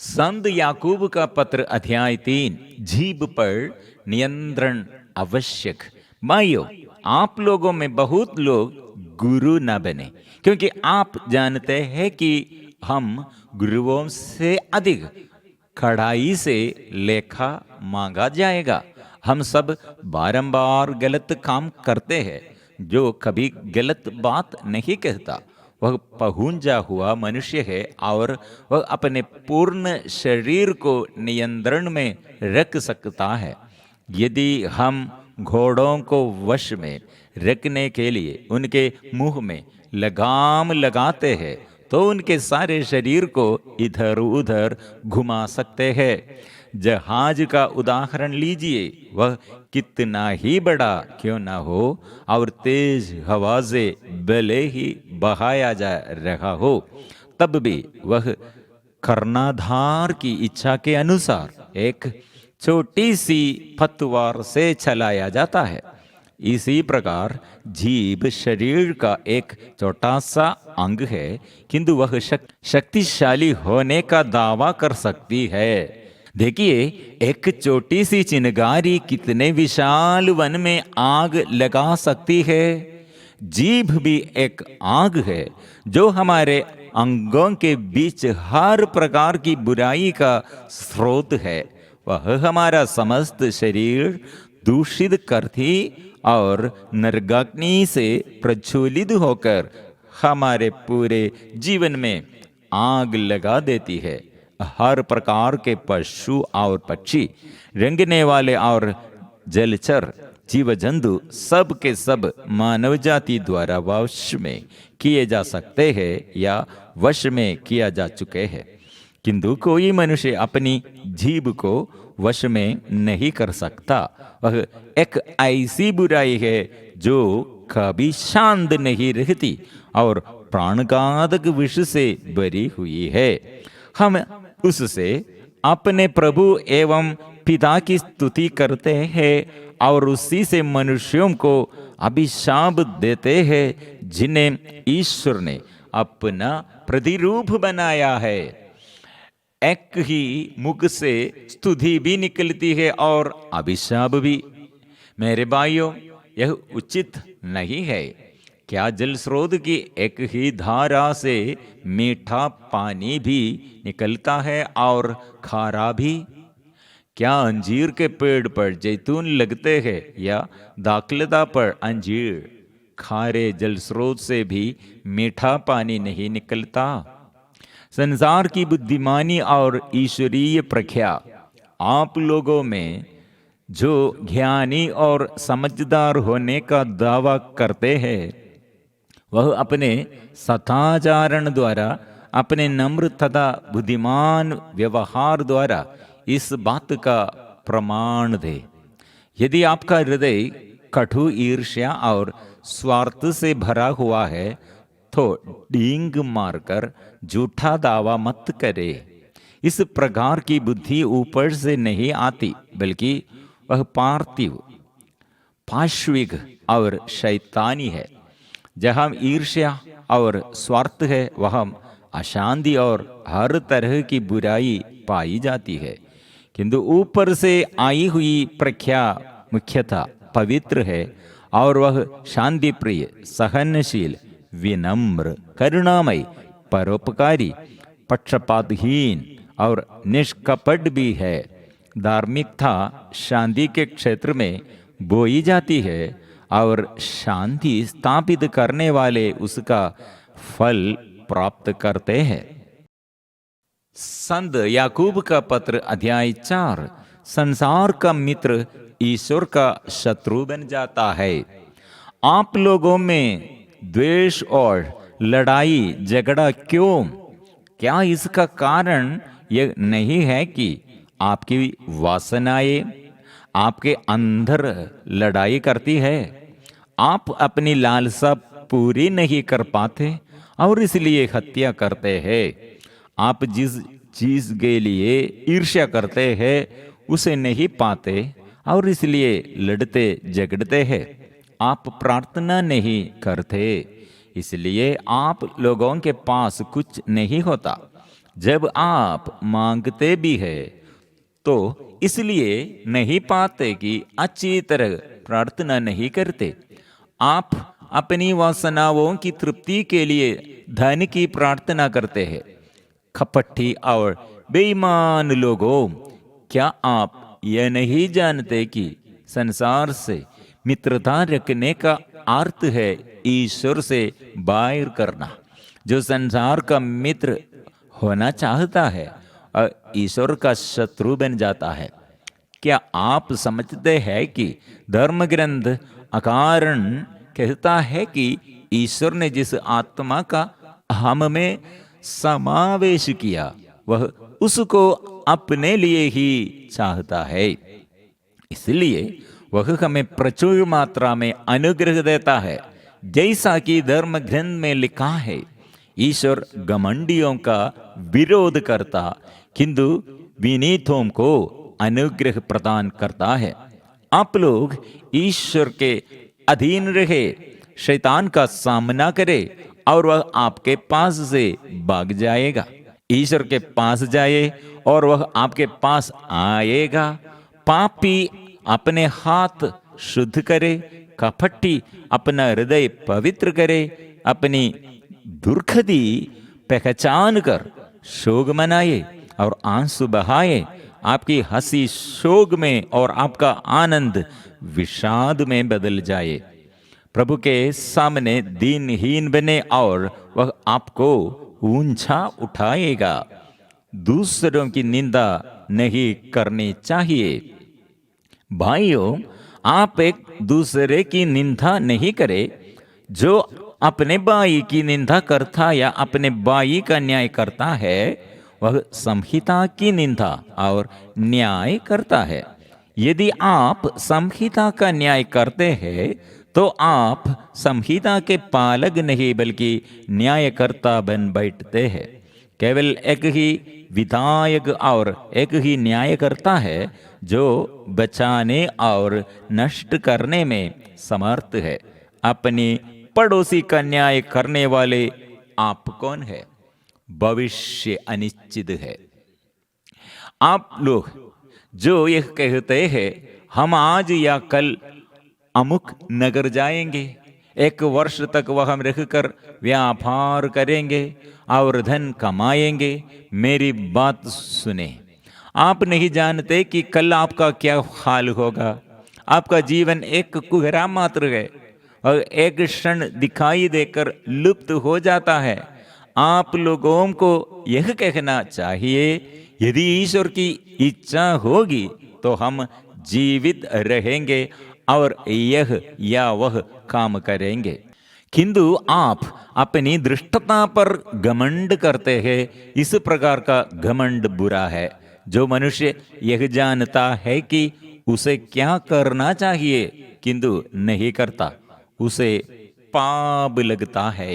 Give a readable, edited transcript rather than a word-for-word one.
संत याकूब का पत्र अध्याय 3। जीभ पर नियंत्रण आवश्यक। भाइयों, आप लोगों में बहुत लोग गुरु न बने, क्योंकि आप जानते हैं कि हम गुरुओं से अधिक कड़ाई से लेखा मांगा जाएगा। हम सब बारंबार गलत काम करते हैं। जो कभी गलत बात नहीं कहता वह पहुंचा हुआ मनुष्य है और वह अपने पूर्ण शरीर को नियंत्रण में रख सकता है। यदि हम घोड़ों को वश में रखने के लिए उनके मुंह में लगाम लगाते हैं तो उनके सारे शरीर को इधर उधर घुमा सकते हैं। जहाज का उदाहरण लीजिए, वह कितना ही बड़ा क्यों ना हो और तेज हवा से भले ही बहाया जा रहा हो, तब भी वह कर्णधार की इच्छा के अनुसार एक छोटी सी पतवार से चलाया जाता है। इसी प्रकार जीभ शरीर का एक छोटा सा अंग है, किंतु वह शक्तिशाली होने का दावा कर सकती है। देखिए, एक छोटी सी चिनगारी कितने विशाल वन में आग लगा सकती है। जीभ भी एक आग है जो हमारे अंगों के बीच हर प्रकार की बुराई का स्रोत है। वह हमारा समस्त शरीर दूषित करती और नरकाग्नि से प्रज्वलित होकर हमारे पूरे जीवन में आग लगा देती है। हर प्रकार के पशु और पक्षी, रेंगने वाले और जलचर जीव जंतु सब के सब मानव जाति द्वारा वश में किए जा सकते हैं या वश में किया जा चुके हैं, किंतु कोई मनुष्य अपनी जीभ को वश में नहीं कर सकता। वह एक ऐसी बुराई है जो कभी शांत नहीं रहती और प्राणघातक विष से भरी हुई है। हम उससे अपने प्रभु एवं पिता की स्तुति करते हैं और उसी से मनुष्यों को अभिशाप देते हैं जिन्हें ईश्वर ने अपना प्रतिरूप बनाया है। एक ही मुख से स्तुति भी निकलती है और अभिशाप भी। मेरे भाइयों, यह उचित नहीं है। क्या जल स्रोत की एक ही धारा से मीठा पानी भी निकलता है और खारा भी? क्या अंजीर के पेड़ पर जैतून लगते हैं या दाखलता पर अंजीर? खारे जल स्रोत से भी मीठा पानी नहीं निकलता। संसार की बुद्धिमानी और ईश्वरीय प्रज्ञा आप लोगों में जो ज्ञानी और समझदार होने का दावा करते हैं, वह अपने सदाचरण द्वारा, अपने नम्र तथा बुद्धिमान व्यवहार द्वारा इस बात का प्रमाण दे। यदि आपका हृदय कटु ईर्ष्या और स्वार्थ से भरा हुआ है तो डींग मारकर झूठा दावा मत करे। इस प्रकार की बुद्धि ऊपर से नहीं आती, बल्कि वह पार्थिव, पाश्विक और शैतानी है। जहाँ ईर्ष्या और स्वार्थ है, वहाँ अशांति और हर तरह की बुराई पाई जाती है। किंतु ऊपर से आई हुई प्रज्ञा मुख्यतः पवित्र है और वह शांति प्रिय, सहनशील, विनम्र, करुणामय, परोपकारी, पक्षपातहीन और निष्कपट भी है। धार्मिकता शांति के क्षेत्र में बोई जाती है और शांति स्थापित करने वाले उसका फल प्राप्त करते हैं। संत याकूब का पत्र अध्याय 4। संसार का मित्र ईश्वर का शत्रु बन जाता है। आप लोगों में द्वेष और लड़ाई झगड़ा क्यों? क्या इसका कारण यह नहीं है कि आपकी वासनाएं आपके अंदर लड़ाई करती है? आप अपनी लालसा पूरी नहीं कर पाते और इसलिए हत्या करते हैं। आप जिस चीज के लिए ईर्ष्या करते हैं उसे नहीं पाते और इसलिए लड़ते झगड़ते हैं। आप प्रार्थना नहीं करते, इसलिए आप लोगों के पास कुछ नहीं होता। जब आप मांगते भी है तो इसलिए नहीं पाते कि अच्छी तरह प्रार्थना नहीं करते। आप अपनी वासनाओं की तृप्ति के लिए धन की प्रार्थना करते हैं। कपटी और बेईमान लोगों, क्या आप यह नहीं जानते कि संसार से मित्रता रखने का अर्थ है ईश्वर से बैर करना? जो संसार का मित्र होना चाहता है और ईश्वर का शत्रु बन जाता है। क्या आप समझते हैं कि धर्म ग्रंथ अकारण कहता है कि ईश्वर ने जिस आत्मा का हम में समावेश किया वह उसको अपने लिए ही चाहता है, इसलिए वह हमें प्रचुर मात्रा में अनुग्रह देता है। जैसा कि धर्म ग्रंथ में लिखा है, ईश्वर घमंडियों का विरोध करता किंतु विनीतों को अनुग्रह प्रदान करता है। आप लोग ईश्वर के अधीन रहे, शैतान का सामना करे और वह आपके पास से भाग जाएगा। ईश्वर के पास जाए और वह आपके पास आएगा। पापी अपने हाथ शुद्ध करे, कपटी अपना हृदय पवित्र करे, अपनी दुर्गति पहचान कर शोक मनाए और आंसू बहाए। आपकी हंसी शोक में और आपका आनंद विषाद में बदल जाए। प्रभु के सामने दीनहीन बने और वह आपको ऊंचा उठाएगा। दूसरों की निंदा नहीं करनी चाहिए। भाइयों, आप एक दूसरे की निंदा नहीं करें। जो अपने भाई की निंदा करता या अपने भाई का न्याय करता है वह संहिता की निंदा और न्याय करता है। यदि आप संहिता का न्याय करते हैं तो आप संहिता के पालक नहीं बल्कि न्यायकर्ता बन बैठते हैं। केवल एक ही विधायक और एक ही न्यायकर्ता है जो बचाने और नष्ट करने में समर्थ है। अपनी पड़ोसी का न्याय करने वाले आप कौन है? भविष्य अनिश्चित है। आप लोग जो यह कहते हैं हम आज या कल अमुक नगर जाएंगे, 1 वर्ष तक वहां रहकर व्यापार करेंगे और धन कमाएंगे, मेरी बात सुने। आप नहीं जानते कि कल आपका क्या हाल होगा। आपका जीवन एक कुहरा मात्र है और एक क्षण दिखाई देकर लुप्त हो जाता है। आप लोगों को यह कहना चाहिए, यदि ईश्वर की इच्छा होगी तो हम जीवित रहेंगे और यह या वह काम करेंगे। किंतु आप अपनी दृष्टता पर घमंड करते हैं। इस प्रकार का घमंड बुरा है। जो मनुष्य यह जानता है कि उसे क्या करना चाहिए किंतु नहीं करता, उसे पाप लगता है।